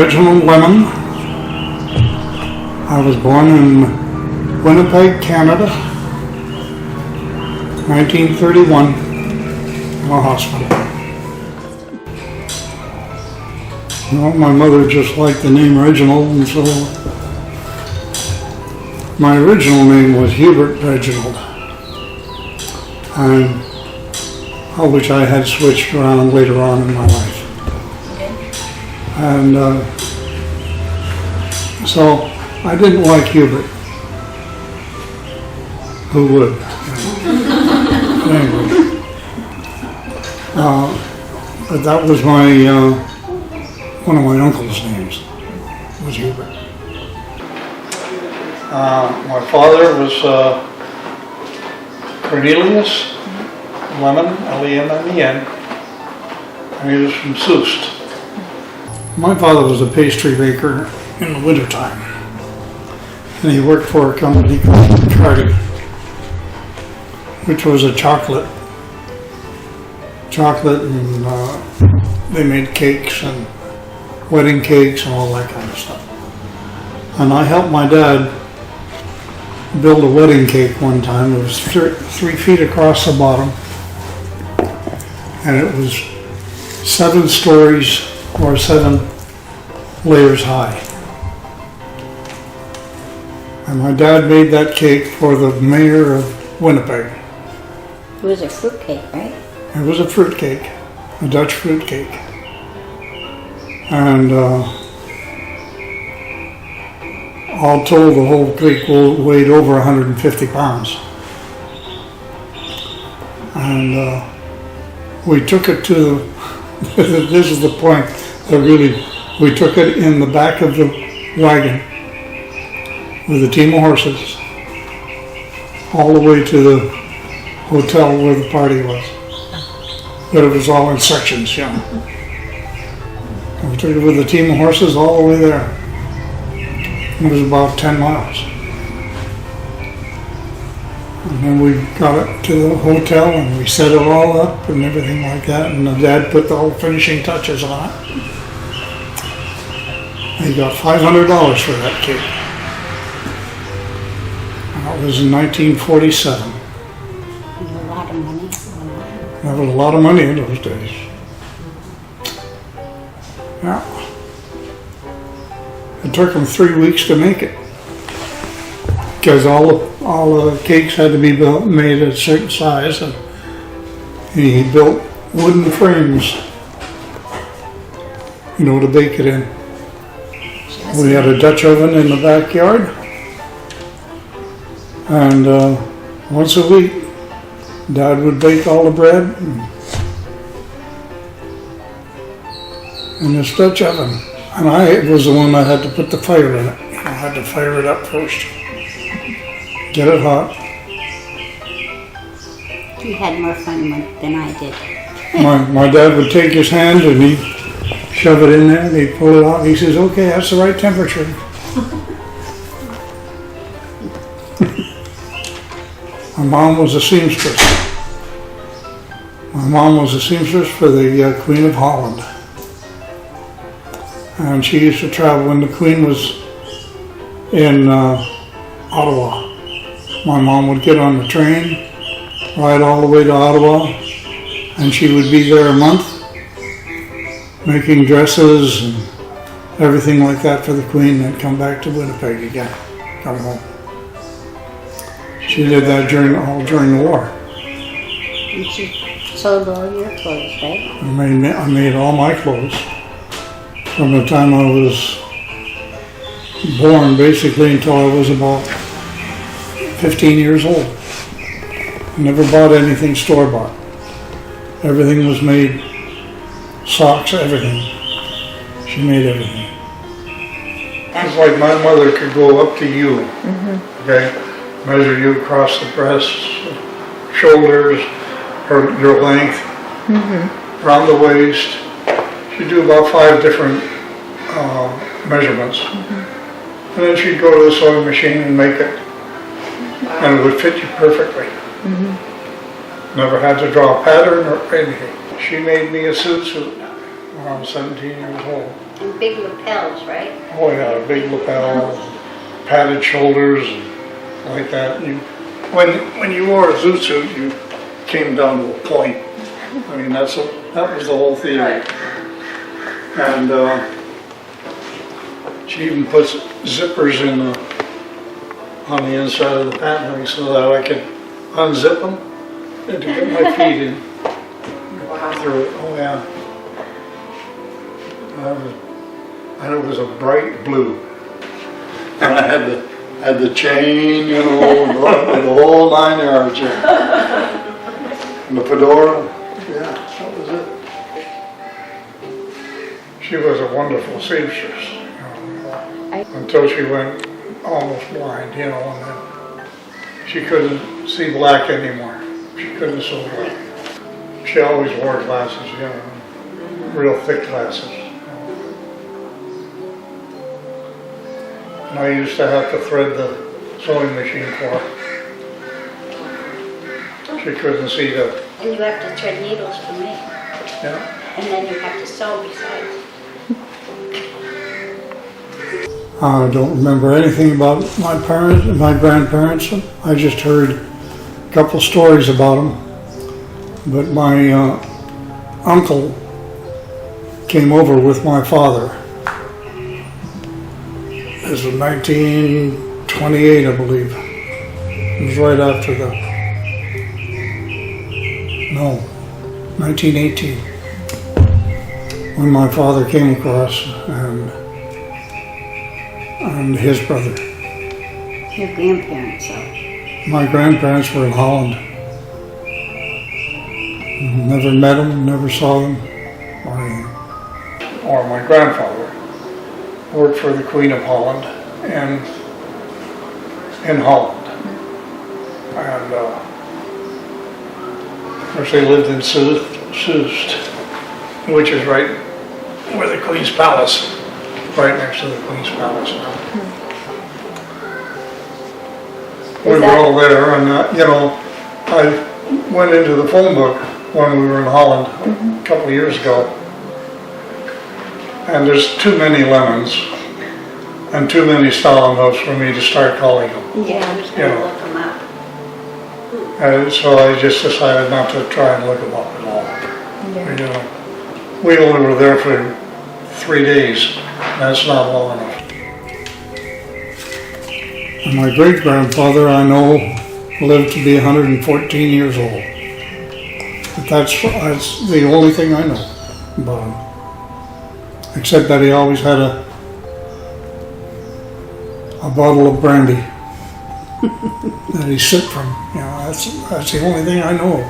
Reginald Lemon. I was born in Winnipeg, Canada, 1931, in a hospital. Well, my mother just liked the name Reginald, and so my original name was Hubert Reginald, and which I had switched around later on in my life. And so I didn't like Hubert. Who would? Anyway, but that was my one of my uncle's names was Hubert. My father was Cornelius Lemon, L-E-M-M-E-N, and he was from Soest. My father was a pastry baker in the wintertime, and he worked for a company called Cardi, which was a chocolate, and they made cakes and wedding cakes and all that kind of stuff. And I helped my dad build a wedding cake one time. It was 3 feet across the bottom, and it was 7 stories or 7 layers high. And my dad made that cake for the mayor of Winnipeg. It was a fruit cake, right? It was a fruit cake, a Dutch fruit cake. And all told, the whole cake weighed over 150 pounds. And we took it to, this is the point that really, we took it in the back of the wagon with a team of horses all the way to the hotel where the party was. But it was all in sections, you know. And we took it with a team of horses all the way there. It was about 10 miles. And then we got it to the hotel and we set it all up and everything like that. And the dad put the whole finishing touches on it. He got $500 for that cake. And that was in 1947. A lot of money. That was a lot of money in those days. Yeah. It took him 3 weeks to make it. Because all the cakes had to be made at a certain size, and he built wooden frames, you know, to bake it in. We had a Dutch oven in the backyard, and once a week, Dad would bake all the bread in this Dutch oven, and I was the one that had to put the fire in it. I had to fire it up first, get it hot. You had more fun than I did. My dad would take his hand and he'd shove it in there and he'd pull it out. He says, "Okay, that's the right temperature." My mom was a seamstress. My mom was a seamstress for the Queen of Holland. And she used to travel when the Queen was in Ottawa. My mom would get on the train, ride all the way to Ottawa, and she would be there a month, making dresses and everything like that for the Queen, and come back to Winnipeg again, come home. She did that during the war. And she sold all your clothes, right? I made all my clothes from the time I was born, basically, until I was about 15 years old. I never bought anything store-bought. Everything was made, socks, everything. She made everything. It's like my mother could go up to you, okay? Measure you across the breasts, shoulders, your length, around the waist. She'd do about 5 different measurements. And then she'd go to the sewing machine and make it. And it would fit you perfectly. Never had to draw a pattern or anything. She made me a suit when I was 17 years old. And big lapels, right? Oh yeah, big lapels, padded shoulders, and like that. When you wore a zoot suit, you came down to a point. I mean, that was the whole theory. And she even puts zippers on the inside of the pant leg so that I could unzip them and to get my feet in through it. Oh yeah. And it was a bright blue. And I had the chain, you know, and the whole 9 yards. And the fedora. Yeah, that was it. She was a wonderful seamstress. Until she went almost blind, you know, and then she couldn't see black anymore. She couldn't sew black. She always wore glasses, you know, real thick glasses. And I used to have to thread the sewing machine for her. She couldn't see the... And you have to thread needles for me. Yeah. And then you have to sew besides. I don't remember anything about my parents and my grandparents. I just heard a couple stories about them. But my uncle came over with my father. This was 1928, I believe. It was right after 1918, when my father came across and his brother. Your grandparents, though. My grandparents were in Holland. Never met them, never saw them, or anything. Or my grandfather worked for the Queen of Holland in Holland. And of course they lived in Soest, which is right where the Queen's Palace, right next to the Queen's Palace now. We were all there, and you know, I went into the phone book when we were in Holland a couple of years ago, and there's too many lemons and too many Stalin for me to start calling them. Yeah, I'm just going to look them up. And so I just decided not to try and look them up at all. Yeah. You know, we only were there for 3 days. That's not long enough. And my great-grandfather, I know, lived to be 114 years old. But that's the only thing I know about him. Except that he always had a bottle of brandy that he sipped from. You know, that's the only thing I know of.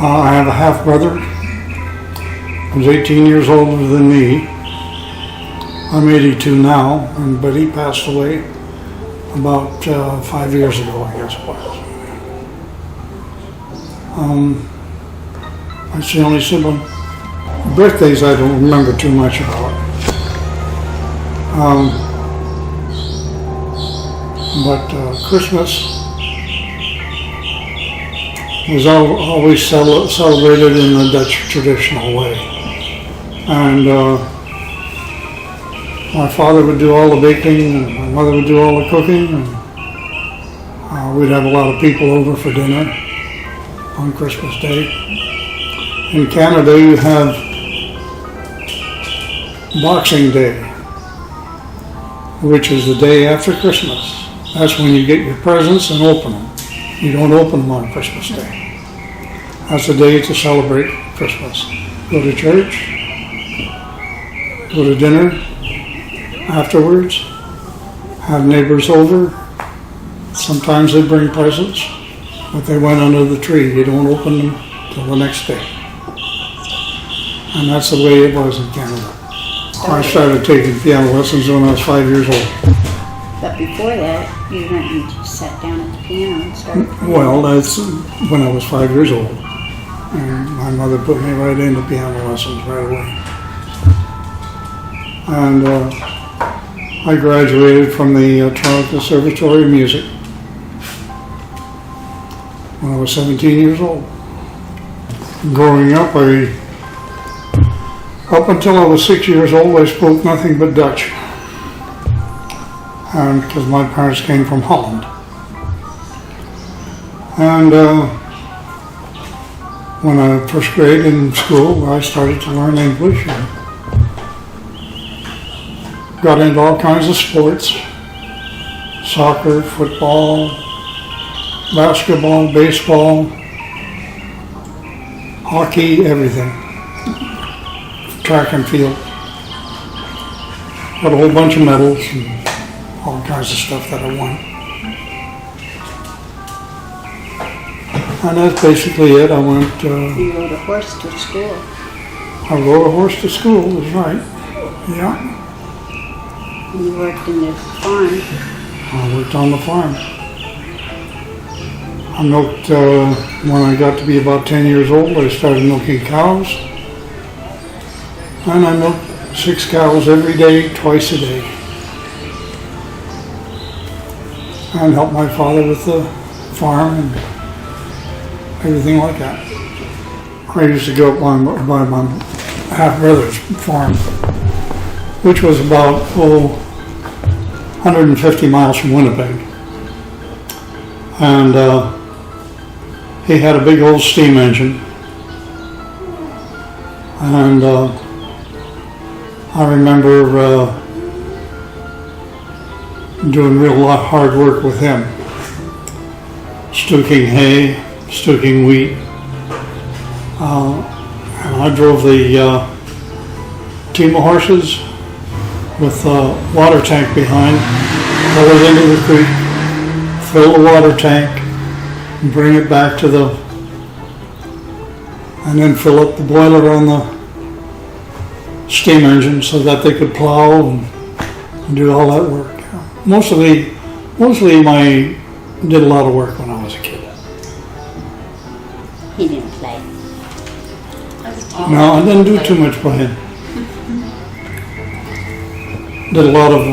I have a half-brother who's 18 years older than me. I'm 82 now, but he passed away about 5 years ago, I guess it was. That's the only sibling. Birthdays I don't remember too much about. But Christmas was always celebrated in the Dutch traditional way. And my father would do all the baking, and my mother would do all the cooking, and we'd have a lot of people over for dinner on Christmas Day. In Canada, you have Boxing Day, which is the day after Christmas. That's when you get your presents and open them. You don't open them on Christmas Day. That's the day to celebrate Christmas. Go to church, go to dinner afterwards, have neighbors over. Sometimes they bring presents, but they went under the tree. You don't open them till the next day. And that's the way it was in Canada. I started taking piano lessons when I was 5 years old. But before that, you went and just sat down at the piano and started playing. Well, that's when I was 5 years old. And my mother put me right into piano lessons right away. And I graduated from the Toronto Conservatory of Music when I was 17 years old. Growing up, Up until I was 6 years old, I spoke nothing but Dutch. And because my parents came from Holland. And when I first grade in school, I started to learn English and got into all kinds of sports. Soccer, football, basketball, baseball, hockey, everything. Track and field. Got a whole bunch of medals and all kinds of stuff that I won. And that's basically it. I went, You rode a horse to school. I rode a horse to school, that's right. Yeah, And you worked in the farm. I worked on the farm. I milked, when I got to be about 10 years old, I started milking cows. And I milked 6 cows every day, twice a day. And helped my father with the farm and everything like that. I used to go up by my half-brother's farm, which was about 150 miles from Winnipeg. And he had a big old steam engine. And I remember doing real hard work with him. Stooking hay, stooking wheat. And I drove the team of horses with a water tank behind, pull it into the creek, fill the water tank, and bring it back to and then fill up the boiler on the steam engine so that they could plow and do all that work. Mostly did a lot of work when I was a kid. He didn't play. No, I didn't do too much playing. Did a lot of,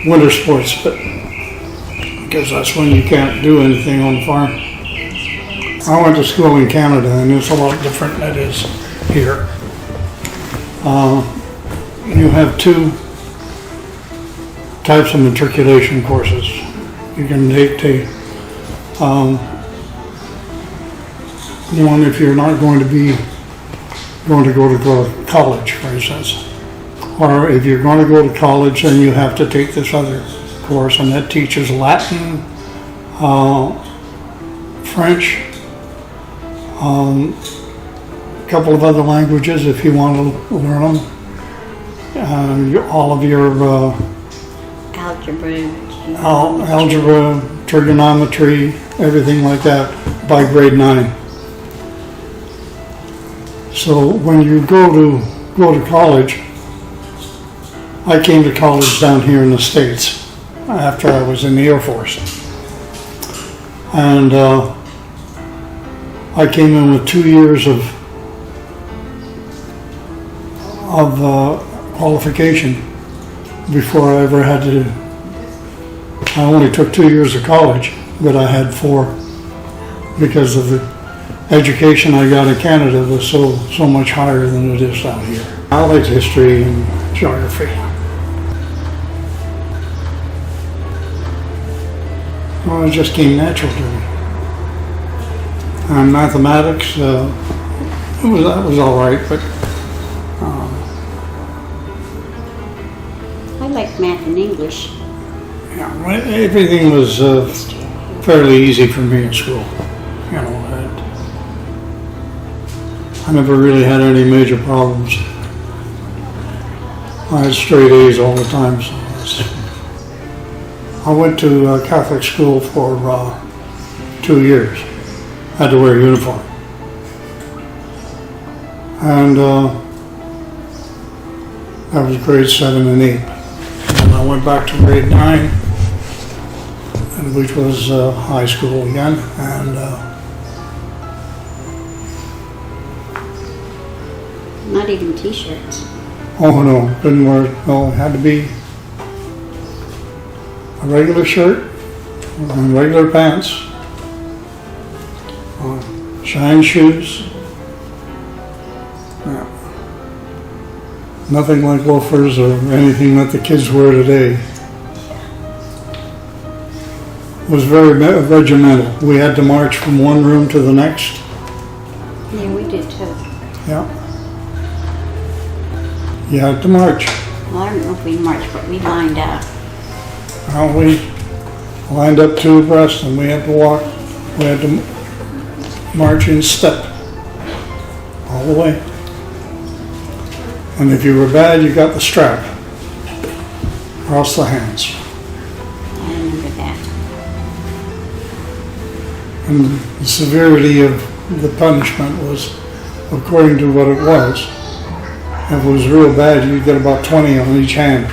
winter sports, but because that's when you can't do anything on the farm. I went to school in Canada, and it's a lot different than it is here. You have 2 types of matriculation courses. You can take one if you're not going to go to college, for instance. Or if you're going to go to college, then you have to take this other course, and that teaches Latin, French, a couple of other languages if you want to learn them. All of your algebra, trigonometry, everything like that by grade 9. So when you go to college, I came to college down here in the States after I was in the Air Force. And I came in with 2 years of qualification before I ever had to. I only took 2 years of college, but I had 4 because of the education I got in Canada was so much higher than it is down here. I liked history and geography. Well, it just came natural to me. And mathematics, that was all right, but I like math and English. yeah, everything was fairly easy for me in school. I never really had any major problems. I had straight A's all the time. So I went to Catholic school for 2 years. Had to wear a uniform. And that was grade 7 and 8. And I went back to grade 9, which was high school again. And Not even t-shirts. oh no, didn't wear it. No, it had to be a regular shirt and regular pants, shine shoes. Yeah. Nothing like loafers or anything that the kids wear today. It was very regimental. We had to march from one room to the next. Yeah, we did too. Yeah. You had to march. Well, I don't know if we marched, but we lined up. Well, we lined up two abreast and we had to walk. We had to march in step all the way. And if you were bad, you got the strap across the hands. I remember that. And the severity of the punishment was according to what it was. If it was real bad, you'd get about 20 on each hand.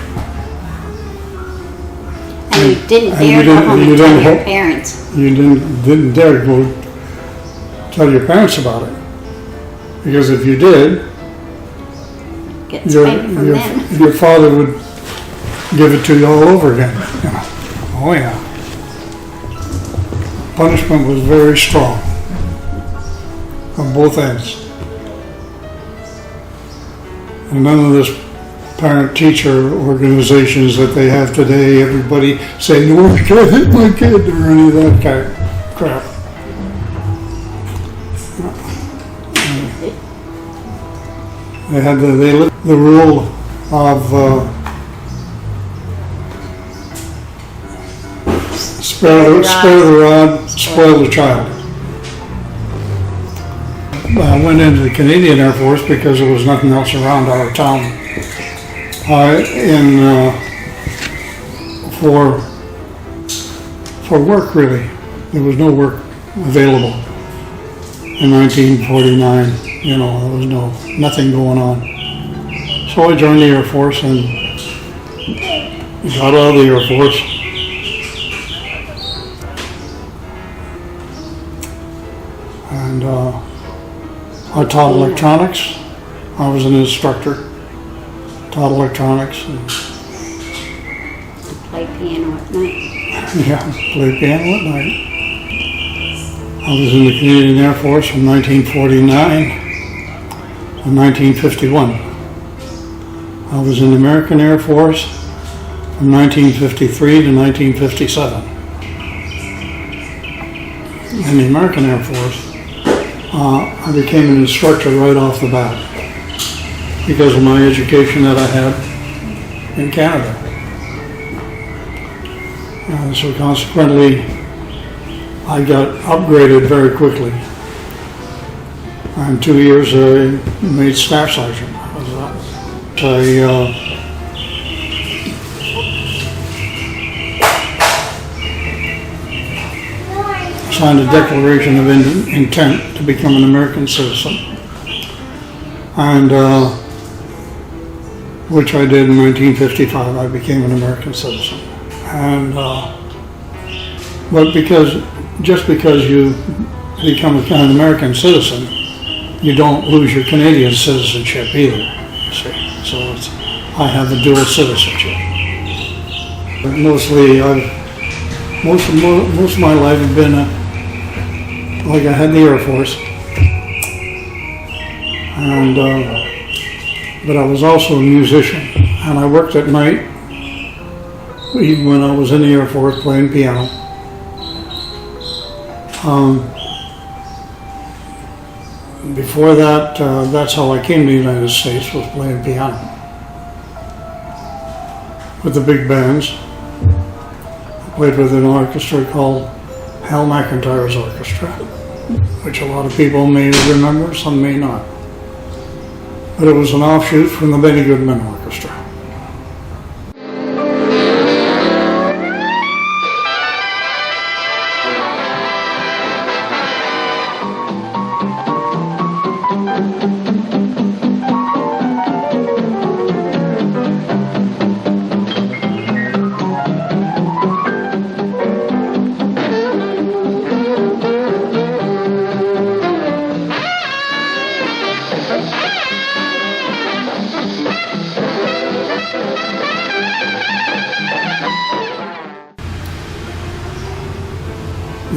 And you didn't dare go home and tell your parents. You didn't dare go tell your parents about it. Because if you did, Get spanked from them. your father would give it to you all over again. Oh yeah. Punishment was very strong on both ends. And none of this parent-teacher organizations that they have today, everybody saying, no, I can't hit my kid, or any of that kind of crap. They had the rule of spare the rod, spoil the child. I went into the Canadian Air Force because there was nothing else around our town. For work, really. There was no work available in 1949. You know, there was nothing going on. So I joined the Air Force and got out of the Air Force. And I taught electronics. I was an instructor. Taught electronics. And Play piano at night. yeah, played piano at night. I was in the Canadian Air Force from 1949 to 1951. I was in the American Air Force from 1953 to 1957. In the American Air Force, I became an instructor right off the bat because of my education that I had in Canada. So consequently, I got upgraded very quickly. In 2 years, I made staff sergeant. I signed a declaration of intent to become an American citizen, and which I did in 1955. I became an American citizen, and but just because you become an American citizen, you don't lose your Canadian citizenship either. You see, so I have a dual citizenship. Mostly, most of my life have been like I had in the Air Force, and but I was also a musician, and I worked at night, even when I was in the Air Force playing piano. Before that, that's how I came to the United States, was playing piano with the big bands. I played with an orchestra called Hal McIntyre's Orchestra, which a lot of people may remember, some may not. But it was an offshoot from the Benny Goodman Orchestra.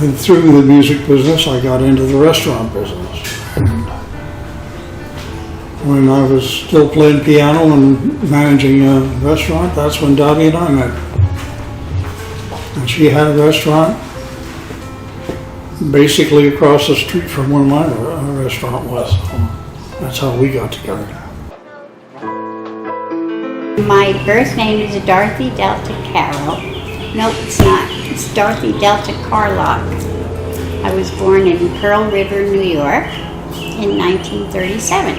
And through the music business, I got into the restaurant business. And when I was still playing piano and managing a restaurant. That's when Dottie and I met. And she had a restaurant basically across the street from where my restaurant was. So that's how we got together. My birth name is Dorothy Delta Carroll. Nope, it's not. It's Dorothy Delta Carlock. I was born in Pearl River, New York in 1937.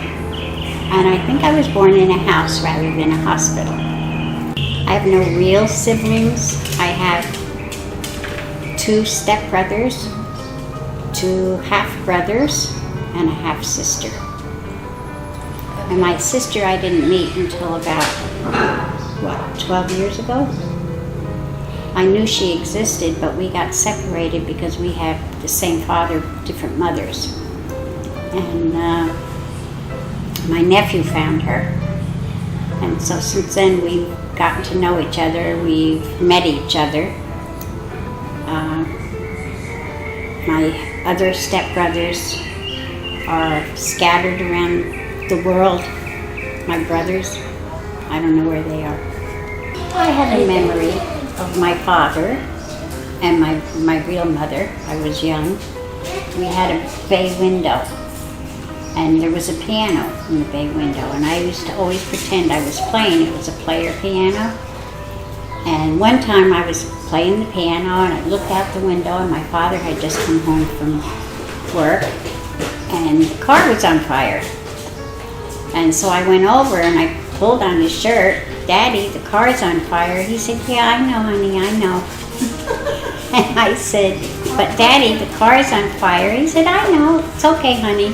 And I think I was born in a house rather than a hospital. I have no real siblings. I have 2 stepbrothers, 2 half-brothers, and a half-sister. And my sister I didn't meet until about, 12 years ago? I knew she existed, but we got separated because we have the same father, different mothers. And my nephew found her. And so since then we've gotten to know each other, we've met each other. My other stepbrothers are scattered around the world. My brothers, I don't know where they are. I have a memory of my father and my real mother. I was young. We had a bay window, and there was a piano in the bay window, and I used to always pretend I was playing. It was a player piano. And one time I was playing the piano, and I looked out the window, and my father had just come home from work, and the car was on fire. And so I went over and I pulled on his shirt. "Daddy, the car's on fire." He said, "Yeah, I know, honey, I know." And I said, "But Daddy, the car's on fire." He said, "I know, it's okay, honey."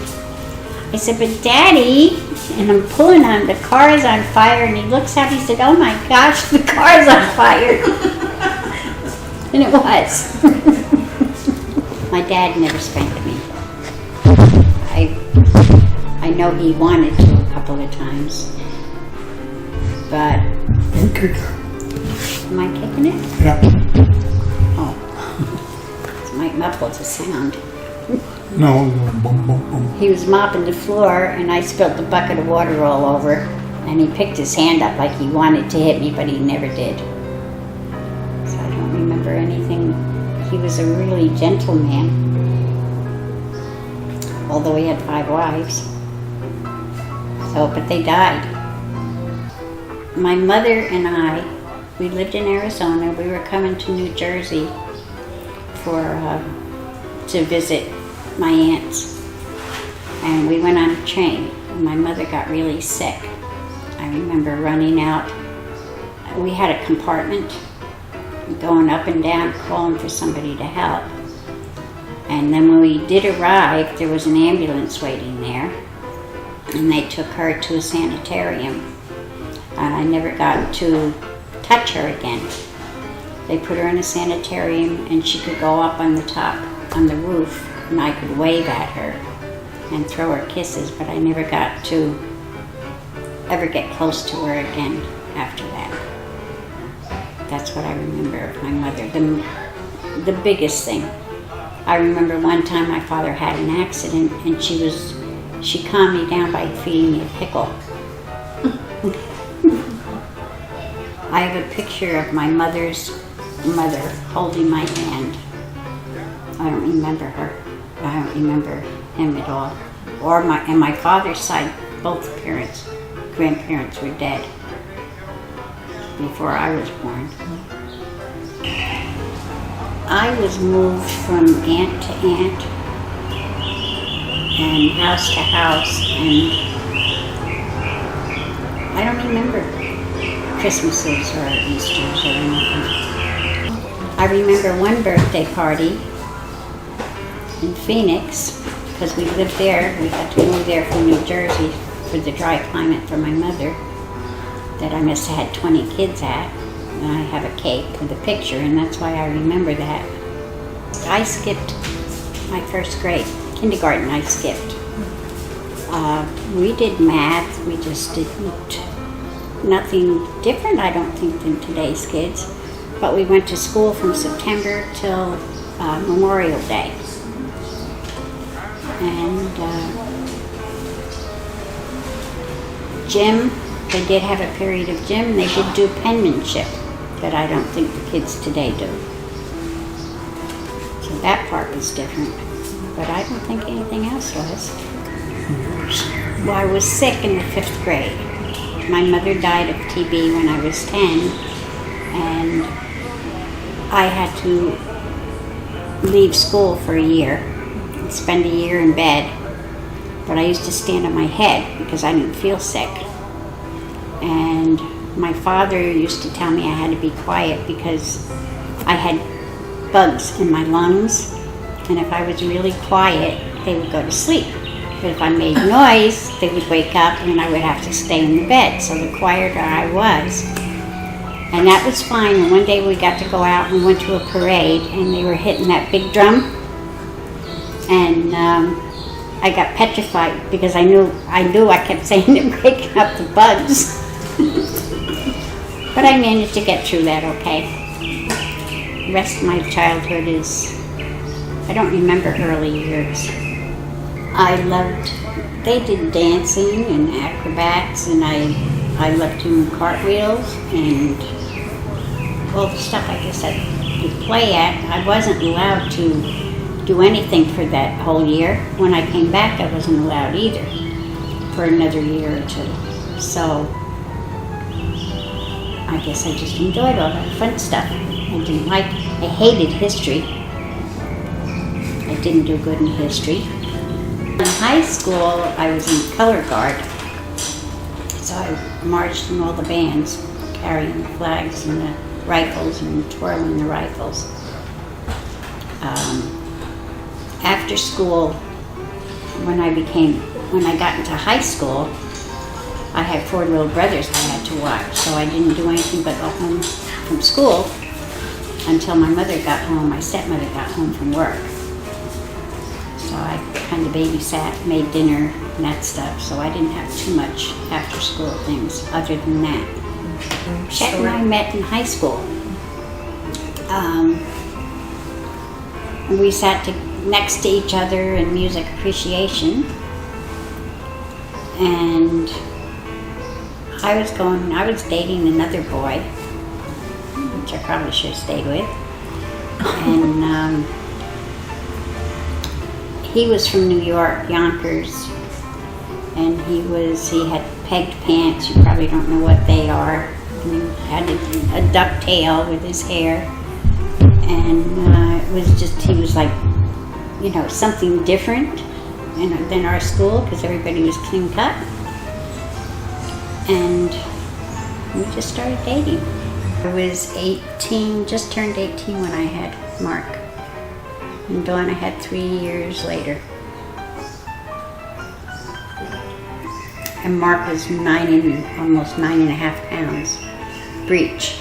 I said, "But Daddy," and I'm pulling on, the car is on fire, and he looks up, he said, "Oh my gosh, the car's on fire." And it was. My dad never spanked me. I know he wanted to a couple of times, but... Okay. Am I kicking it? Yeah. Oh. It might muffle the sound. No, boom, boom, boom. He was mopping the floor, and I spilled the bucket of water all over, and he picked his hand up like he wanted to hit me, but he never did. So I don't remember anything. He was a really gentle man, although he had 5 wives. So, but they died. My mother and I, we lived in Arizona. We were coming to New Jersey to visit my aunts, and we went on a train, and my mother got really sick. I remember running out. We had a compartment, going up and down, calling for somebody to help. And then when we did arrive, there was an ambulance waiting there, and they took her to a sanitarium, and I never got to touch her again. They put her in a sanitarium, and she could go up on the top, on the roof, and I could wave at her and throw her kisses, but I never got to ever get close to her again after that. That's what I remember of my mother. The biggest thing. I remember one time my father had an accident, and she calmed me down by feeding me a pickle. I have a picture of my mother's mother holding my hand. I don't remember her. I don't remember him at all. And my father's side, both grandparents were dead before I was born. I was moved from aunt to aunt and house to house, and I don't remember Christmases or Easters or anything. I remember one birthday party in Phoenix, because we lived there. We had to move there from New Jersey for the dry climate for my mother, that I must have had 20 kids at. And I have a cake with a picture, and that's why I remember that. I skipped my first grade. Kindergarten I skipped. We did math. We just didn't, nothing different, I don't think, than today's kids. But we went to school from September till Memorial Day. And gym. They did have a period of gym. They did do penmanship, but I don't think the kids today do. So that part was different. But I don't think anything else was. Well, I was sick in the 5th grade. My mother died of TB when I was 10, and I had to leave school for a year and spend a year in bed. But I used to stand on my head because I didn't feel sick. And my father used to tell me I had to be quiet because I had bugs in my lungs, and if I was really quiet, they would go to sleep. But if I made noise, they would wake up and I would have to stay in the bed. So the quieter I was. And that was fine. And one day we got to go out and went to a parade, and they were hitting that big drum. And I got petrified because I knew I kept saying they're waking up the bugs. But I managed to get through that okay. The rest of my childhood is, I don't remember early years. They did dancing and acrobats, and I loved doing cartwheels and all the stuff I guess I could play at. I wasn't allowed to do anything for that whole year. When I came back, I wasn't allowed either for another year or two. So I guess I just enjoyed all that fun stuff. I hated history. I didn't do good in history. In high school, I was in color guard, so I marched in all the bands, carrying the flags and the rifles and twirling the rifles. After school, when I got into high school, I had 4 little brothers I had to watch, so I didn't do anything but go home from school until my mother got home, my stepmother got home from work. So I kind of babysat, made dinner, and that stuff, so I didn't have too much after school things other than that. Chet and I met in high school. We sat next to each other in music appreciation, and I was dating another boy, which I probably should have stayed with, and he was from New York, Yonkers, and he had pegged pants. You probably don't know what they are. And he had a duck tail with his hair, and he was like, something different than our school because everybody was clean cut. And we just started dating. I was 18, just turned 18 when I had Mark. And Dawn I had 3 years later. And Mark was almost 9.5 pounds, breech.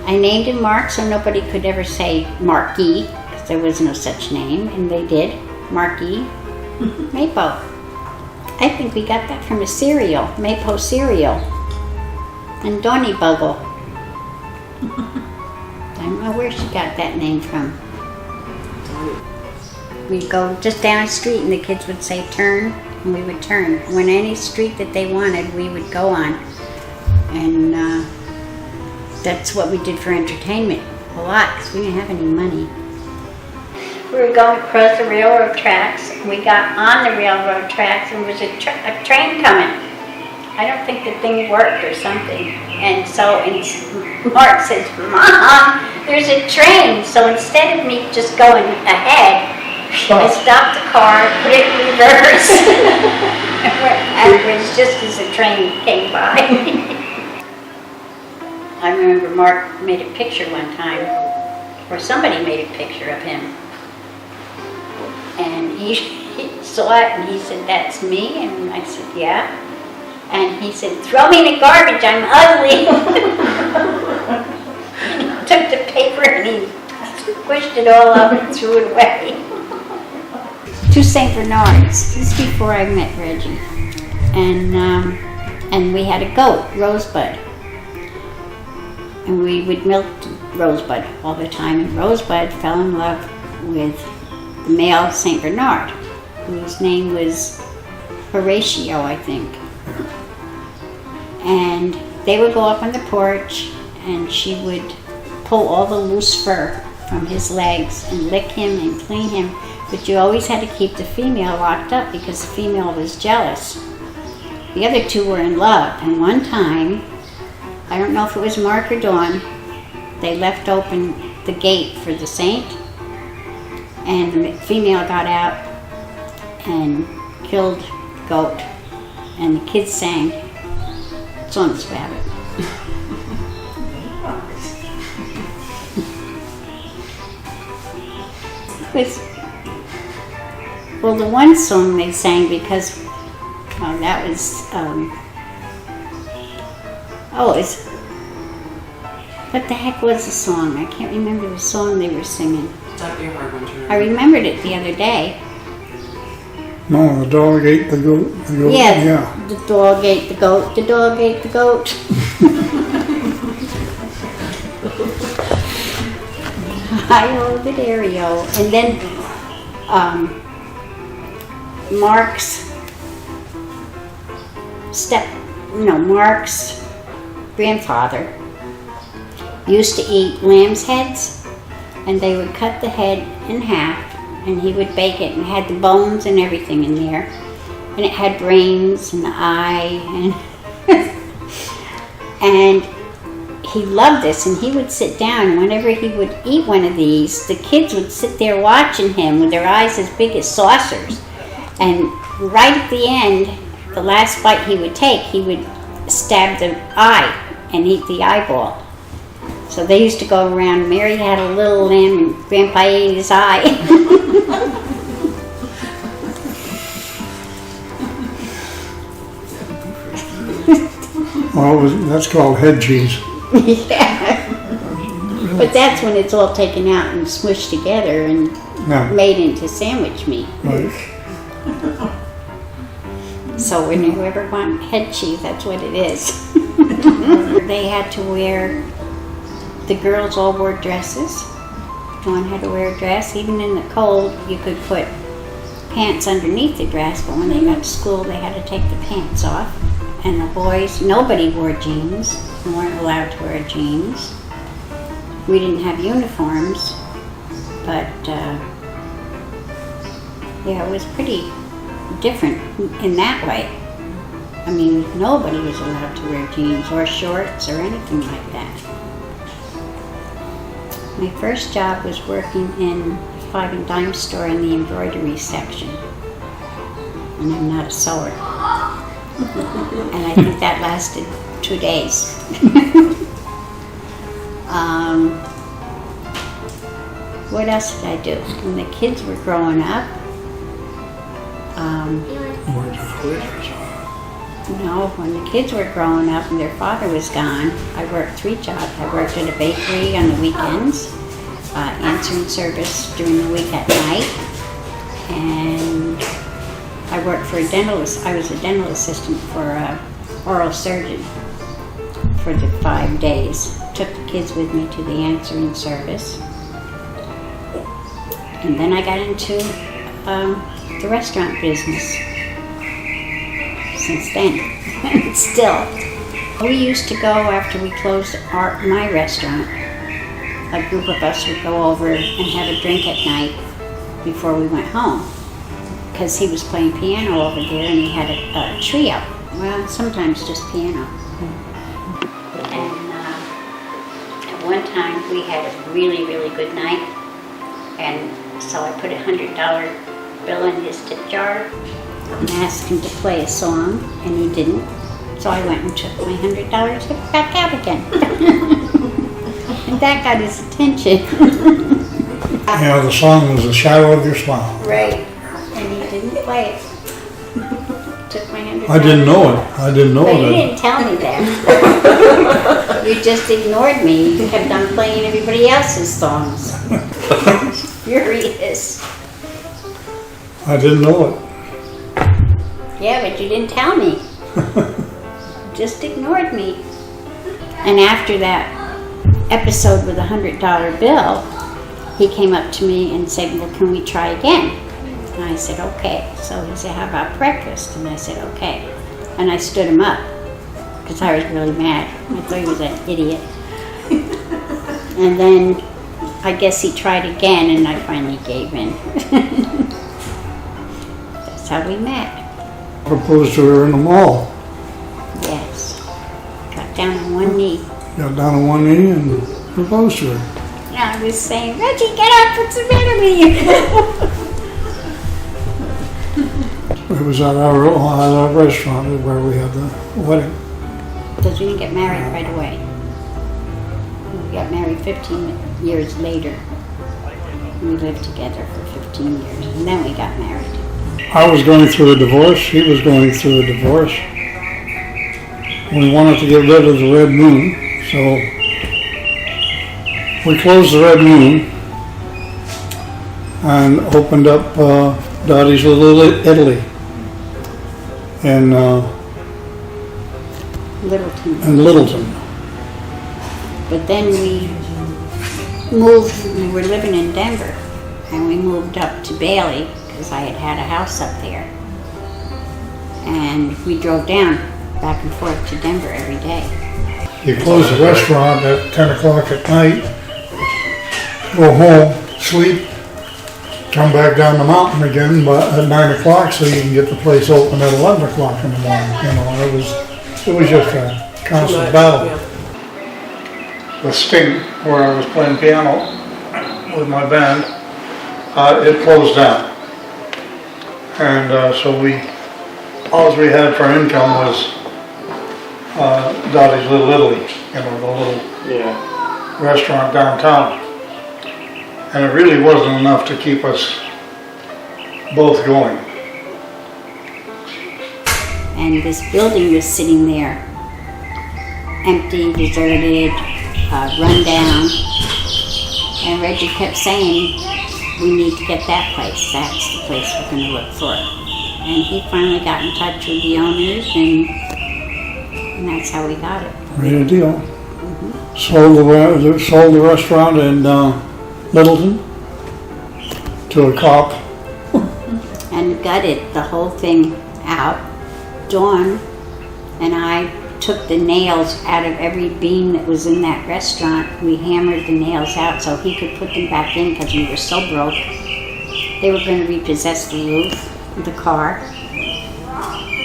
I named him Mark so nobody could ever say Marky, because there was no such name, and they did, Marky Mapo. I think we got that from a cereal, Mapo cereal, and Donny Buggle. I don't know where she got that name from. We'd go just down a street and the kids would say turn, and we would turn. When any street that they wanted, we would go on. And that's what we did for entertainment, a lot, because we didn't have any money. We were going across the railroad tracks. We got on the railroad tracks and there was a train coming. I don't think the thing worked or something. And Mark says, Mom, there's a train. So instead of me just going ahead, I stopped the car, put it in reverse, and it was just as the train came by. I remember Mark made a picture one time, or somebody made a picture of him. And he saw it and he said, that's me? And I said, yeah. And he said, throw me in the garbage, I'm ugly. He took the paper and he squished it all up and threw it away. To St. Bernard's, this is before I met Reggie. And we had a goat, Rosebud. And we would milk Rosebud all the time. And Rosebud fell in love with the male St. Bernard, whose name was Horatio, I think. And they would go up on the porch, and she would pull all the loose fur from his legs and lick him and clean him. But you always had to keep the female locked up because the female was jealous. The other two were in love, and one time, I don't know if it was Mark or Dawn, they left open the gate for the saint, and the female got out and killed the goat, and the kids sang songs about it. Well, the one song they sang because that was what the heck was the song? I can't remember the song they were singing. That'd be a hard one to remember. I remembered it the other day. No, the dog ate the goat. The goat Yeah, the dog ate the goat. The dog ate the goat. I owe the Dario. And then Mark's grandfather used to eat lamb's heads, and they would cut the head in half, and he would bake it, and it had the bones and everything in there, and it had brains and the eye, and he loved this, and he would sit down, and whenever he would eat one of these, the kids would sit there watching him with their eyes as big as saucers, and right at the end, the last bite he would take, he would stab the eye and eat the eyeball. So they used to go around, Mary had a little lamb and Grandpa ate his eye. Well, that's called head cheese. Yeah. But that's when it's all taken out and smushed together and made into sandwich meat. Right. So when you ever want head cheese, that's what it is. They had to wear, the girls all wore dresses. Dawn had to wear a dress. Even in the cold, you could put pants underneath the dress, but when they got to school, they had to take the pants off. And the boys, nobody wore jeans. They weren't allowed to wear jeans. We didn't have uniforms, but yeah, it was pretty different in that way. I mean, nobody was allowed to wear jeans or shorts or anything like that. My first job was working in a 5 and dime store in the embroidery section. And I'm not a sewer. And I think that lasted 2 days. What else did I do? When the kids were growing up, when the kids were growing up and their father was gone, I worked 3 jobs. I worked at a bakery on the weekends, answering service during the week at night, and I worked for a dentist. I was a dental assistant for an oral surgeon for the 5 days. Took the kids with me to the answering service. And then I got into the restaurant business. Since then, still. We used to go after we closed my restaurant. A group of us would go over and have a drink at night before we went home. Because he was playing piano over there and he had a trio. Well, sometimes just piano. And at one time we had a really, really good night. And so I put a $100 bill in his tip jar and asked him to play a song, and he didn't. So I went and took my $100 tip back out again. And that got his attention. Yeah, the song was The Shadow of Your Smile. Right. And he didn't play it. Took my $100. I didn't know it. I didn't know But that. you didn't tell me that. You just ignored me. You kept on playing everybody else's songs. Furious. I didn't know it. Yeah, but you didn't tell me. Just ignored me. And after that episode with a $100 bill, he came up to me and said, well, can we try again? And I said, okay. So he said, how about breakfast? And I said, okay. And I stood him up because I was really mad. I thought he was an idiot. And then I guess he tried again, and I finally gave in. That's how we met. Proposed to her in the mall. Yes. Got down on one knee. Got down on one knee and proposed to her. And I was saying, Reggie, get up, what's the matter with you? It was at our restaurant where we had the wedding. Because we didn't get married right away. We got married 15 years later. We lived together for 15 years, and then we got married. I was going through a divorce. He was going through a divorce. We wanted to get rid of the Red Moon, so we closed the Red Moon and opened up Dottie's Little Italy in Littleton. But then we moved, we were living in Denver, and we moved up to Bailey, because I had a house up there. And we drove down, back and forth to Denver every day. You close the restaurant at 10 o'clock at night, go home, sleep, come back down the mountain again at 9 o'clock so you can get the place open at 11 o'clock in the morning. You know, it was just a constant battle. The Sting, where I was playing piano with my band, it closed down. And so all we had for income was Dottie's Little Italy, you know, the little restaurant downtown. And it really wasn't enough to keep us both going. And this building was sitting there, empty, deserted, run down. And Reggie kept saying, we need to get that place. That's the place we're going to look for. And he finally got in touch with the owners, and that's how we got it. Made a deal. Mm-hmm. Sold the restaurant in Littleton to a cop. And gutted the whole thing out. Dawn and I took the nails out of every beam that was in that restaurant. We hammered the nails out so he could put them back in because we were so broke. They were going to repossess the roof, the car.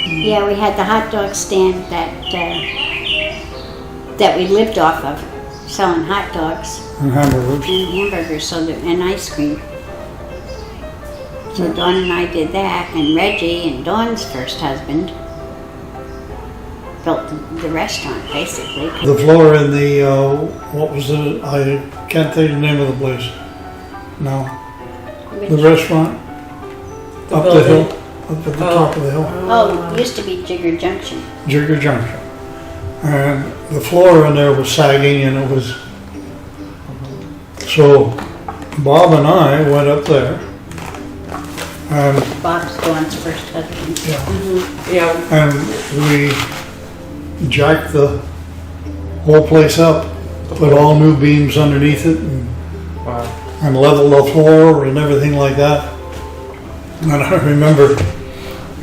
Yeah, we had the hot dog stand that we lived off of, selling hot dogs And hamburgers. And ice cream. So Dawn and I did that, and Reggie and Dawn's first husband built the restaurant, basically. The floor in the, what was it? I can't think of the name of the place. No. The restaurant? Up the hill. Up at the top of the hill. Oh, it used to be Jigger Junction. Jigger Junction. And the floor in there was sagging, and it was... So Bob and I went up there. And Bob's Dawn's first husband. yeah. Mm-hmm. Yeah. And we jacked the whole place up, put all new beams underneath it, and leveled the floor and everything like that. And I remember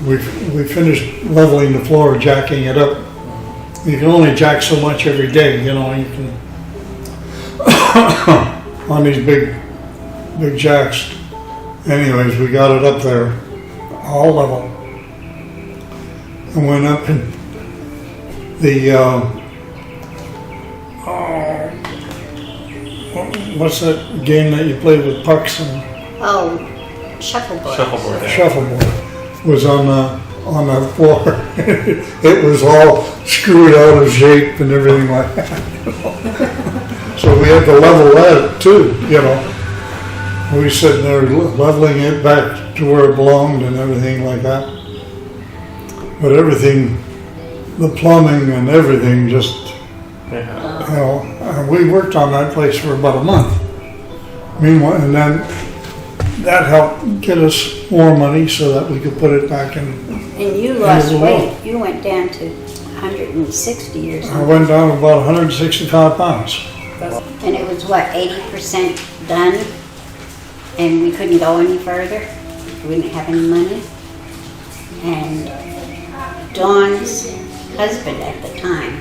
we finished leveling the floor, jacking it up. You can only jack so much every day, you know. You can on these big jacks. Anyways, we got it up there, all level, and went up in the, what's that game that you play with pucks and Oh, shuffleboard. shuffleboard was on the floor. It was all screwed out of shape and everything like that. So we had to level that too, you know. We were sitting there leveling it back to where it belonged and everything like that. But everything, the plumbing and everything just, you know, we worked on that place for about a month. Meanwhile, and then that helped get us more money so that we could put it back in. And you lost weight. You went down to 160 or I something. went down about 165 pounds. And it was what, 80% done? And we couldn't go any further. We didn't have any money. And Dawn's husband at the time,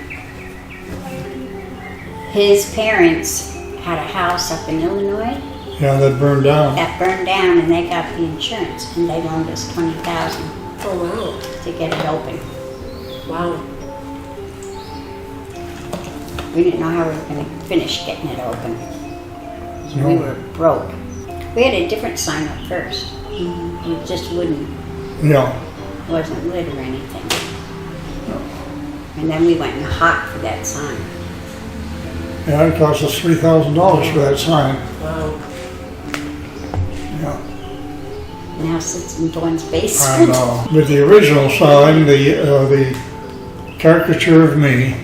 his parents had a house up in Illinois Yeah, that burned down. that burned down, and they got the insurance, and they loaned us $20,000 Oh, wow. to get it open. Wow. We didn't know how we were going to finish getting it open. So we No. were broke. We had a different sign up first. It just wouldn't, Yeah. wasn't lit or anything. And then we went in hot for that sign. Yeah, it cost us $3,000 for that sign. Wow. Yeah. Now it sits in Dawn's And, basement. with the original sign, the caricature of me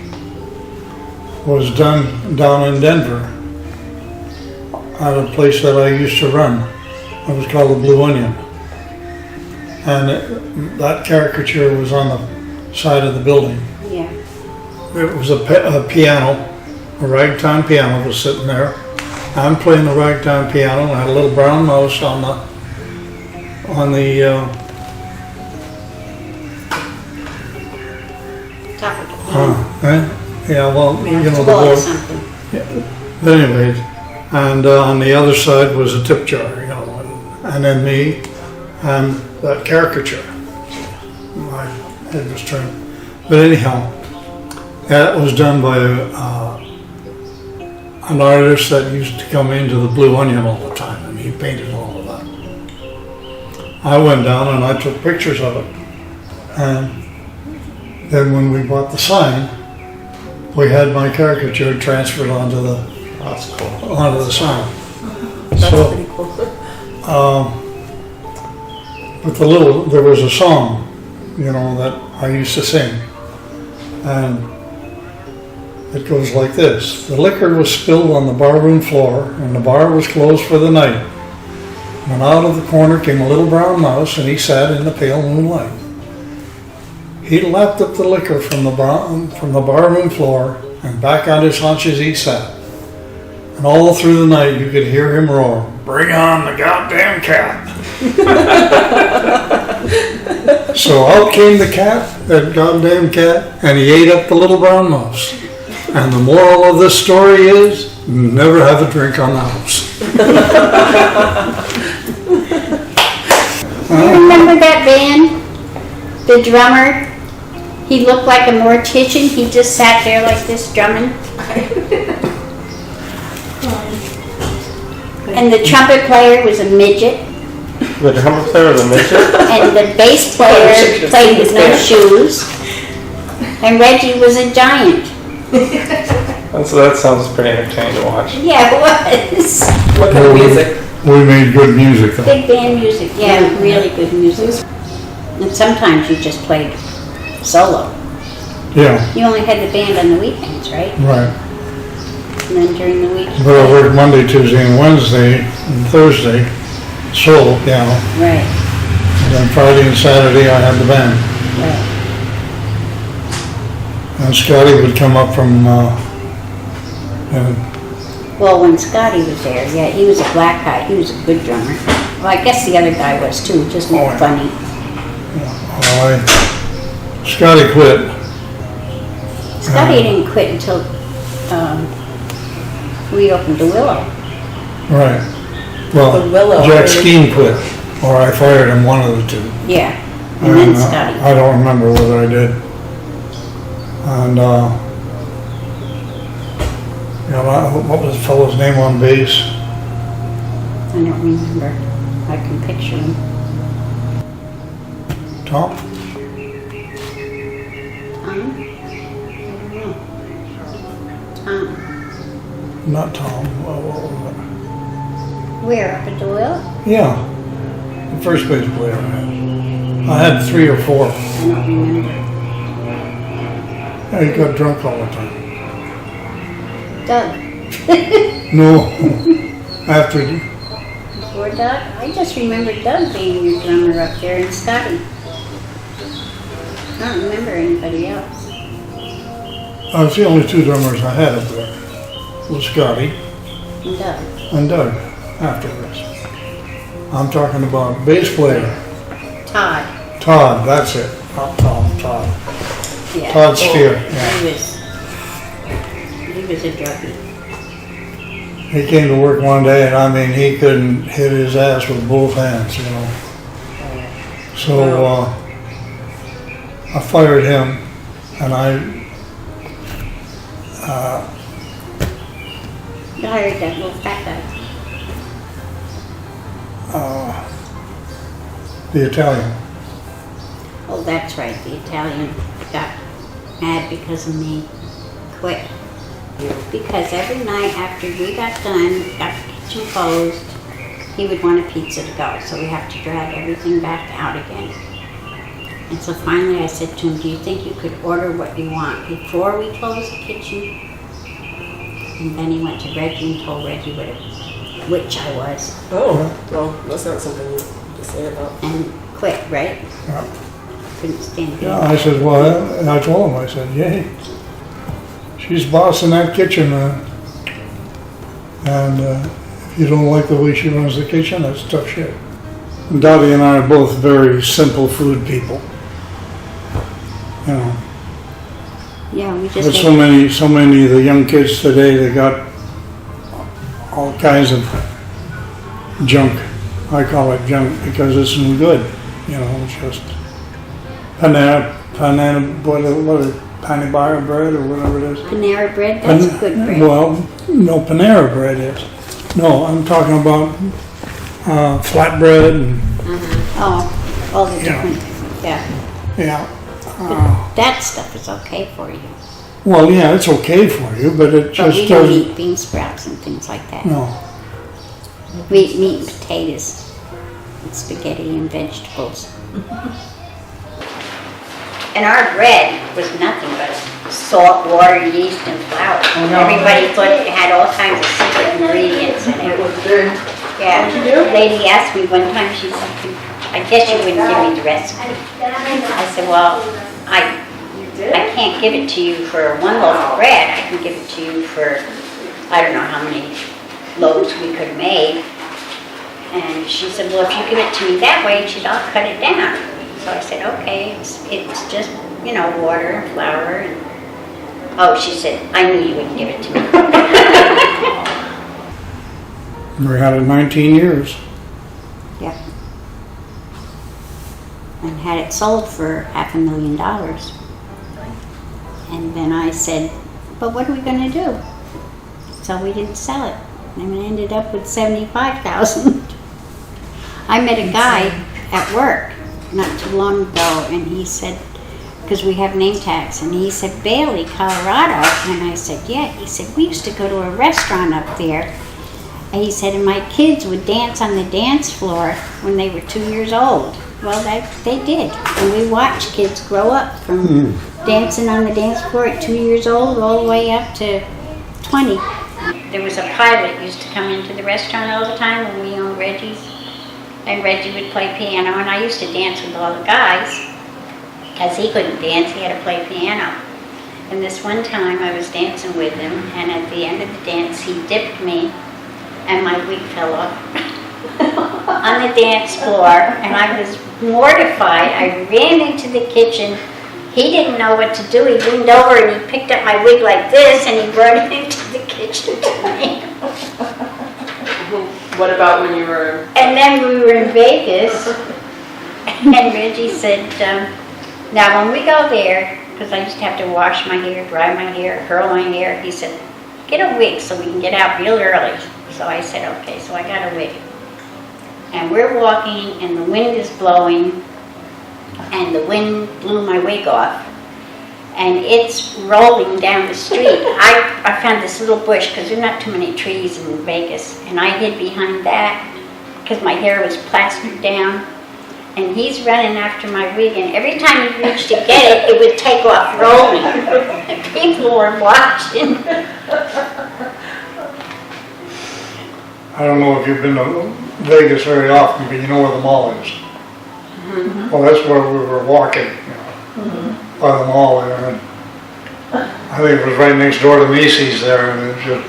was done down in Denver at a place that I used to run. It was called the Blue Onion. And that caricature was on the side of the building. Yeah. It was a piano, a ragtime piano was sitting there. I'm playing the ragtime piano, and I had a little brown mouse on the Top of the yeah, well, you know, the board or board. something. But anyways, and on the other side was a tip jar, you know, and then me and that caricature. My head was turned. But anyhow, that was done by an artist that used to come into the Blue Onion all the time, and he painted all of that. I went down and I took pictures of it. And then when we bought the sign, we had my caricature transferred onto the That's cool. onto the sign. That's So, pretty cool. with there was a song, you know, that I used to sing, and it goes like this: the liquor was spilled on the barroom floor, and the bar was closed for the night. When out of the corner came a little brown mouse, and he sat in the pale moonlight. He lapped up the liquor from the barroom floor, and back on his haunches he sat. And all through the night you could hear him roar, "Bring on the goddamn cat!" So out came the cat, that goddamn cat, and he ate up the little brown mouse. And the moral of this story is, never have a drink on the house. You remember that band? The drummer? He looked like a mortician. He just sat there like this drumming. And the trumpet player was a midget. The drummer player was a midget? And the bass player played with no shoes. And Reggie was a giant. And so that sounds pretty entertaining to watch. Yeah, it was. What kind of music? We made good music though. Big band music. Yeah, really good music. And sometimes you just played solo. Yeah, You only had the band on the weekends, right? right. And then during the week. But I worked Monday, Tuesday, and Wednesday, and Thursday, solo piano. Right, And then Friday and Saturday I had the band. right. And Scotty would come up from, Well, when Scotty was there, yeah, he was a black guy. He was a good drummer. Well, I guess the other guy was too, just more funny. Scotty quit. Scotty didn't quit until we opened the Willow. Right. Well, The Willow, Jack really? Skeen quit, or I fired him, one of the two. Yeah, and then Scotty. I don't remember whether I did. And, you know, what was the fellow's name on bass? I don't remember. I can picture him. Tom? Tom? I don't know. Tom. Not Tom. What was Where, up at the Willow? it? Yeah. The first bass player I had. I had 3 or 4. I don't remember. Yeah, he got drunk all the time. Doug. No. After, Before Doug? I just remember Doug being your drummer up there and Scotty. I don't remember anybody else. I was the only 2 drummers I had up there. Was Scotty And Doug. and Doug afterwards. I'm talking about bass player. Todd. Todd, that's it. Not Tom, Todd. Yeah. Todd Steer, He was a druggie. He came to work one day and I mean, he couldn't hit his ass with both hands, you know. So, I fired him and You hired that little fat guy. the Italian. Oh, that's right, the Italian got mad because of me, quit. Because every night after we got done, got the kitchen closed, he would want a pizza to go, so we have to drag everything back out again. And so finally I said to him, do you think you could order what you want before we close the kitchen? And then he went to Reggie and told Reggie which I was, Oh, well, that's not something you to say about. and quit, right? Yeah. Couldn't stand it. Yeah, I said, well, and I told him, I said, yeah, she's bossing that kitchen, man. And if you don't like the way she runs the kitchen, that's tough shit. And Dottie and I are both very simple food people. You know, Yeah, we but just so many of the young kids today, they got all kinds of junk. I call it junk because it's no good. You know, it's just panera, what is it, Panera bread or whatever it is. Panera bread, that's good bread. Well, no, Panera bread is. No, I'm talking about flatbread and, Oh, all the Yeah. different, yeah. yeah. But that stuff is okay for you. Well, yeah, it's okay for you, but it But just we don't doesn't, eat bean sprouts and things like that. no. We eat meat and potatoes, and spaghetti and vegetables. And our bread was nothing but salt, water, yeast, and flour. Everybody thought it had all kinds of secret ingredients in it. Yeah. The lady asked me one time, she said, I guess you wouldn't give me the recipe. I said, well, I can't give it to you for one loaf of bread. I can give it to you for, I don't know how many loaves we could have made. And she said, well, if you give it to me that way, she said, I'll cut it down. So I said, okay, it's just, you know, water and flour. And oh, she said, I knew you wouldn't give it to me. We had it 19 years. Yep. And had it sold for $500,000. And then I said, but what are we going to do? So we didn't sell it. And we ended up with $75,000. I met a guy at work not too long ago, and he said, because we have name tags, and he said, Bailey, Colorado. And I said, yeah. He said, we used to go to a restaurant up there. And he said, and my kids would dance on the dance floor when they were 2 years old. Well, they did. And we watched kids grow up from dancing on the dance floor at 2 years old all the way up to 20. There was a pilot used to come into the restaurant all the time when we owned Reggie's. And Reggie would play piano, and I used to dance with all the guys. Because he couldn't dance, he had to play piano. And this one time I was dancing with him, and at the end of the dance he dipped me, and my wig fell off on the dance floor, and I was mortified. I ran into the kitchen. He didn't know what to do. He leaned over and he picked up my wig like this, and he brought it into the kitchen to me. What about when you were? And then we were in Vegas, and Reggie said, now when we go there, because I used to have to wash my hair, dry my hair, curl my hair, he said, get a wig so we can get out real early. So I said, okay, so I got a wig. And we're walking, and the wind is blowing, and the wind blew my wig off. And it's rolling down the street. I found this little bush, because there are not too many trees in Vegas, and I hid behind that because my hair was plastered down. And he's running after my wig, and every time he reached to get it, it would take off rolling. And people were watching. I don't know if you've been to Vegas very often, but you know where the mall is. Well, that's where we were walking, you know, by the mall there. And I think it was right next door to Macy's there, and it was just,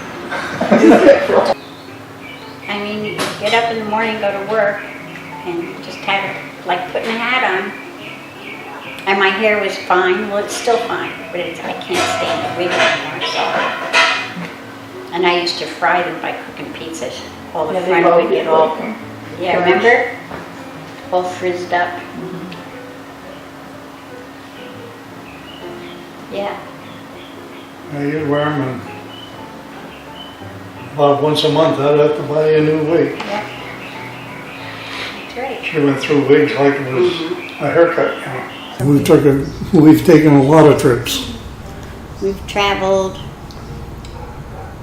I mean, you get up in the morning, go to work, and just have it like putting a hat on. And my hair was fine. Well, it's still fine, but I can't stand the wig anymore. So, and I used to fry them by cooking pizzas. All the front would get all. Yeah, remember? All frizzed up. Yeah. Now you'd wear them and about once a month I'd have to buy you a new wig. Yeah. That's right. She went through wigs like it was a haircut, you know. We've taken a lot of trips. We've traveled,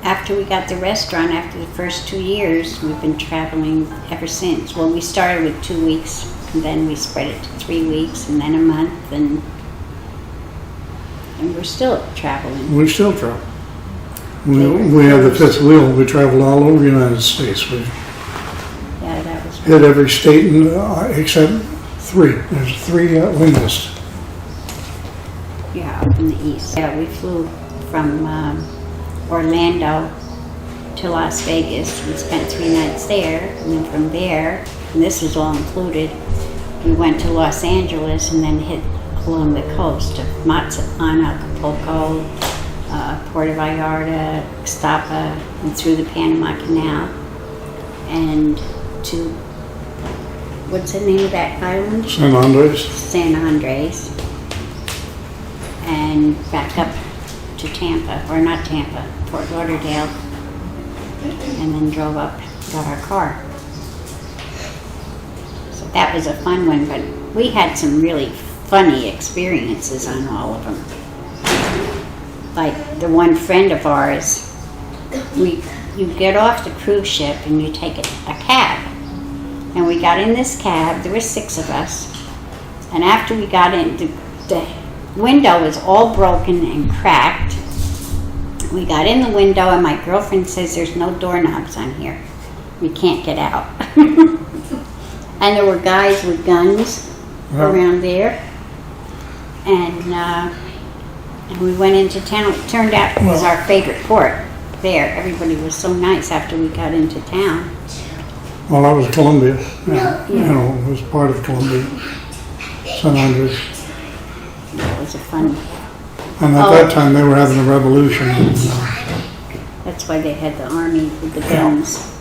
after we got the restaurant, after the first 2 years, we've been traveling ever since. Well, we started with 2 weeks, and then we spread it to 3 weeks, and then a month, and we're still traveling. We still travel. We have the fifth wheel. We traveled all over the United States. We Yeah, that was hit every state except 3. There's 3 we missed. Yeah, up in the east. Yeah, we flew from Orlando to Las Vegas. We spent 3 nights there, and then from there, and this was all included, we went to Los Angeles and then hit along the coast of Mazatlan, Acapulco, Puerto Vallarta, Ixtapa, and through the Panama Canal, and to, what's the name of that island? San Andres. San Andres, and back up to Tampa, or not Tampa, Fort Lauderdale, and then drove up, got our car. So that was a fun one, but we had some really funny experiences on all of them. Like the one friend of ours, you get off the cruise ship and you take a cab. And we got in this cab, there were 6 of us, and after we got in, the window was all broken and cracked. We got in the window and my girlfriend says there's no doorknobs on here. We can't get out. And there were guys with guns around there. And we went into town. It turned out it was our favorite port there. Everybody was so nice after we got into town. Well, that was Colombia. Yeah. You know, it was part of Colombia. San Andres. That was a fun. And at that time they were having a revolution. That's why they had the army with the guns.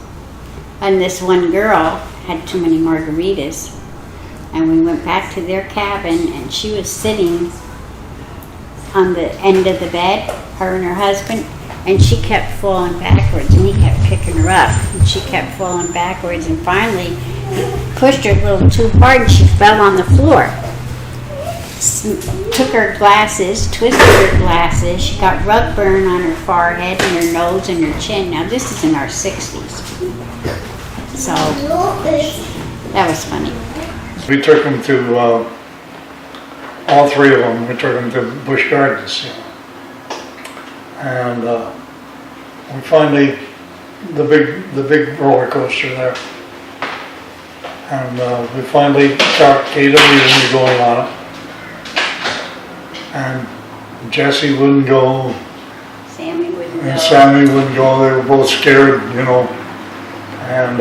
And this one girl had too many margaritas. And we went back to their cabin and she was sitting on the end of the bed, her and her husband, and she kept falling backwards and he kept picking her up. And she kept falling backwards and finally he pushed her a little too hard and she fell on the floor. Took her glasses, twisted her glasses. She got rug burn on her forehead and her nose and her chin. Now this is in our 60s. So that was funny. We took them to, all 3 of them, we took them to Busch Gardens. You know. And we finally, the big roller coaster there. And we finally got KW going on it. And Jesse wouldn't go, Sammy wouldn't go. and Sammy wouldn't go. They were both scared, you know. And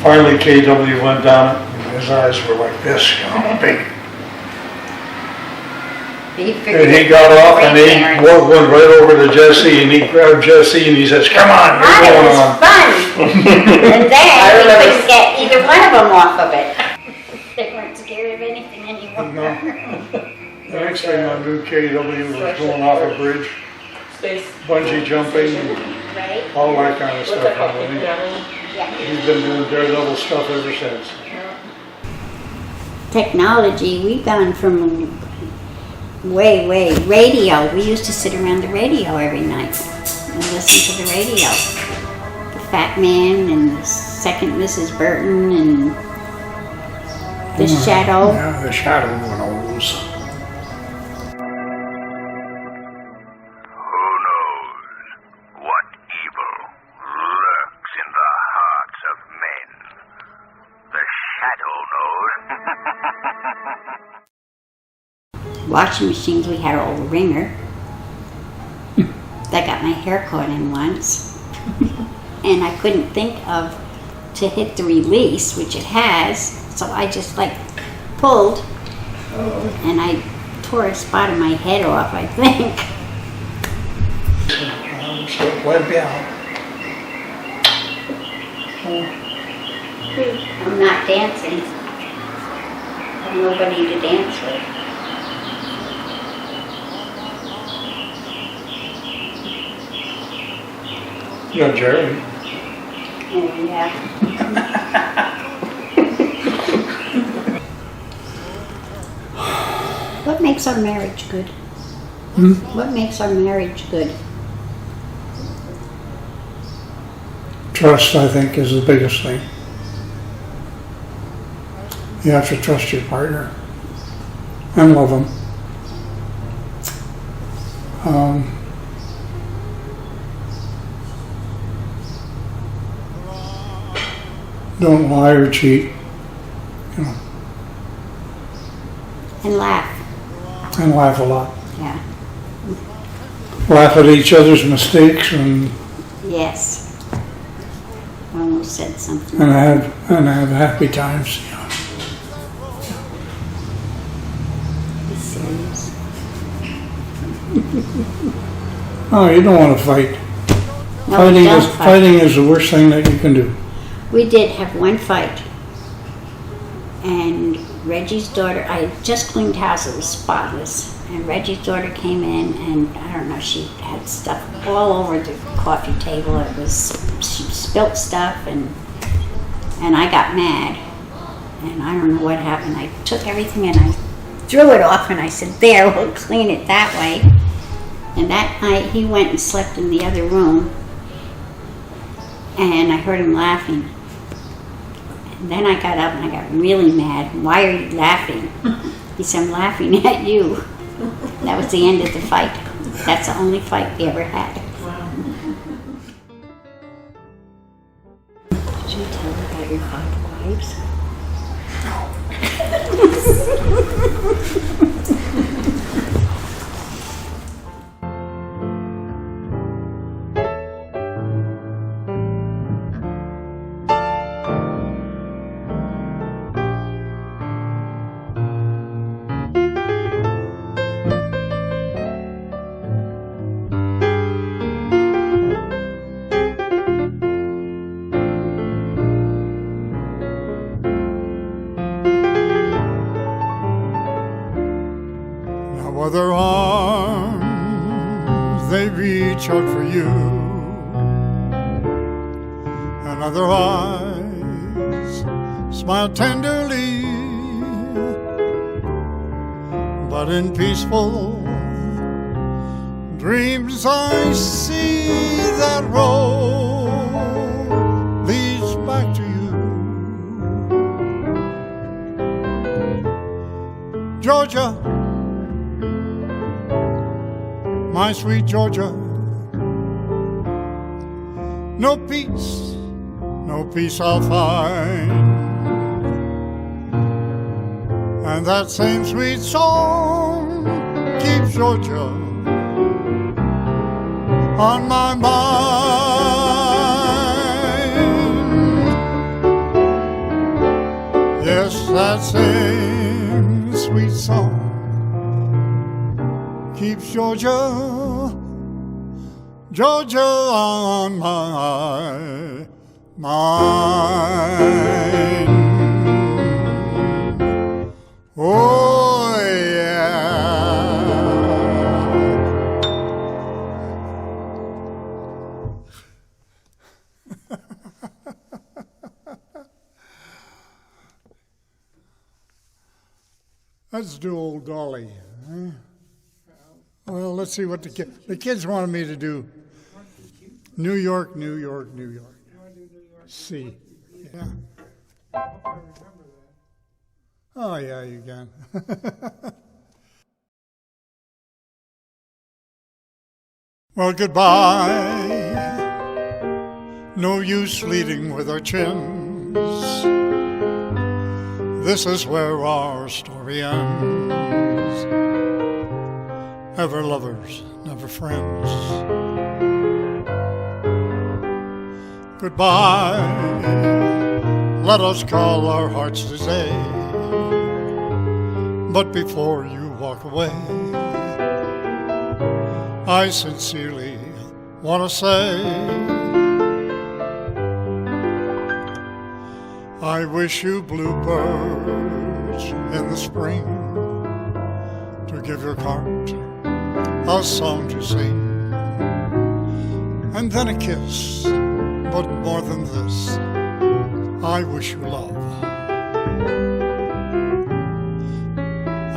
finally KW went down it, and his eyes were like this, you know, big. And he got off and he went right over to Jesse and he grabbed Jesse and he says, "Come on, you're going on." It was fun. And then we couldn't get either one of them off of it. They weren't scared of anything anymore. No. The next thing I knew, KW was going off a bridge, Space. bungee jumping, and Right? all that kind of What's stuff. that called? You know, Yeah. He's been doing daredevil stuff ever since. Technology, we've gone from way, radio. We used to sit around the radio every night and listen to the radio. The Fat Man and the Second Mrs. Burton and the Shadow. Yeah, the Shadow knows. Who knows what evil lurks in the hearts of men? The shadow knows. Washing machines, we had old Ringer. That got my hair caught in once. And I couldn't think of to hit the release, which it has, so I just like pulled And I tore a spot of my head off, I think. So went down. I'm not dancing. I have nobody to dance with. You got Jerry. Oh, yeah. What makes our marriage good? What makes our marriage good? Trust, I think, is the biggest thing. You have to trust your partner and love them. Don't lie or cheat, you know, And laugh. and laugh a lot. Yeah. Laugh at each other's mistakes and Yes. I almost said something. have happy times. You know. Be serious. Oh, you don't want to fight. No, Fighting don't is fight. fighting is the worst thing that you can do. We did have one fight. And Reggie's daughter, I had just cleaned house, it was spotless. And Reggie's daughter came in and I don't know, she had stuff all over the coffee table. She spilt stuff and I got mad. And I don't know what happened. I took everything and I threw it off and I said, there, we'll clean it that way. And that night he went and slept in the other room. And I heard him laughing. And then I got up and I got really mad. Why are you laughing? He said, I'm laughing at you. That was the end of the fight. That's the only fight we ever had. Did you tell her about your 5 wives? Other arms, they reach out for you, and other eyes smile tenderly, but in peaceful dreams I see that road leads back to you. Georgia, my sweet Georgia, no peace I'll find. And that same sweet song keeps Georgia on my mind. Yes, that same sweet song keeps Georgia on my mind. Oh yeah. Let's do Old Dolly. Huh? Well, let's see what the kids wanted me to do. New York, New York, New York. C. Yeah. Oh, yeah, you can. Well, goodbye. No use leading with our chins. This is where our story ends. Ever lovers, never friends. Goodbye, let us call our hearts to say. But before you walk away, I sincerely want to say, I wish you bluebirds in the spring to give your heart a song to sing, and then a kiss, but more than this, I wish you love.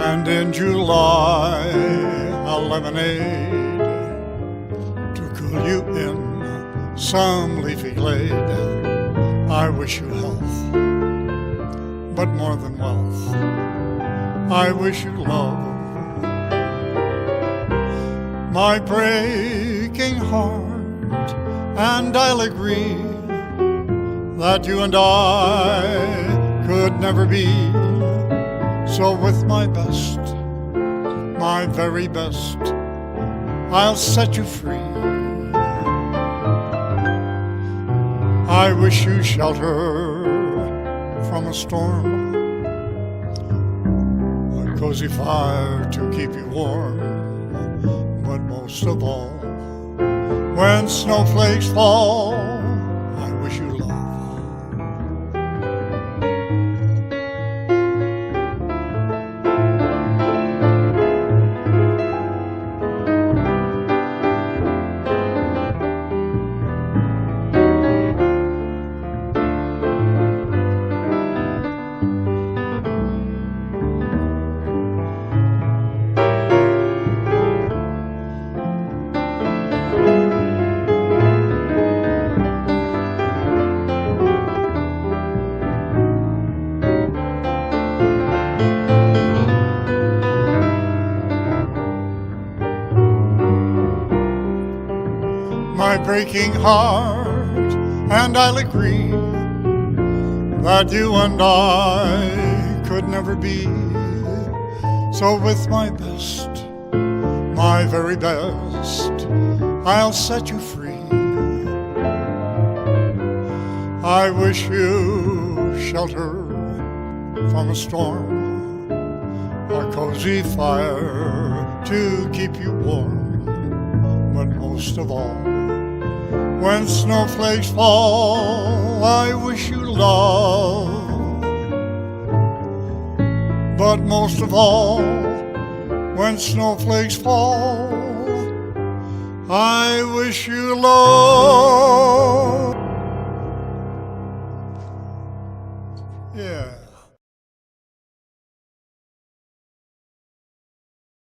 And in July, a lemonade to cool you in some leafy glade. I wish you health, but more than wealth, I wish you love. My breaking heart, and I'll agree that you and I could never be. So with my best, my very best, I'll set you free. I wish you shelter from a storm, a cozy fire to keep you warm, but most of all, when snowflakes fall, I wish you love. My breaking heart, and I'll agree that you and I could never be. So with my best, my very best, I'll set you free. I wish you shelter from a storm, a cozy fire to keep you warm, but most of all, when snowflakes fall, I wish you love. But most of all, when snowflakes fall, I wish you love. Yeah.